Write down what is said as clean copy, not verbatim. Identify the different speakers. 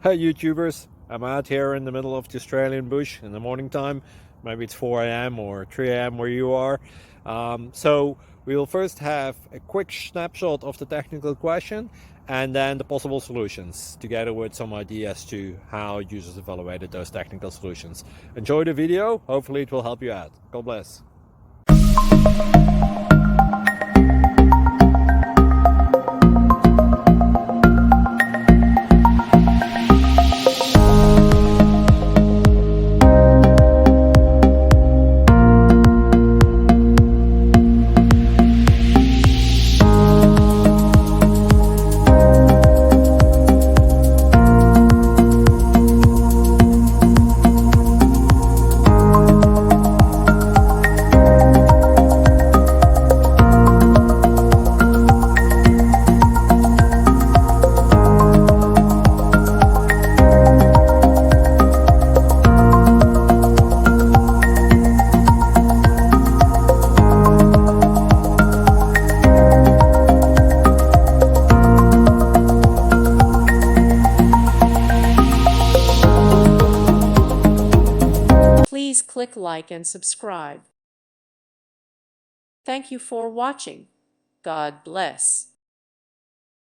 Speaker 1: Hey YouTubers, I'm out here in the middle of the Australian bush in the morning time. Maybe it's 4 a.m. or 3 a.m. where you are. So we'll first have a quick snapshot of the technical question and then the possible solutions, together with some ideas to how users evaluated those technical solutions. Enjoy the video, hopefully it will help you out. God bless.
Speaker 2: Please click like and subscribe. Thank you for watching. God bless.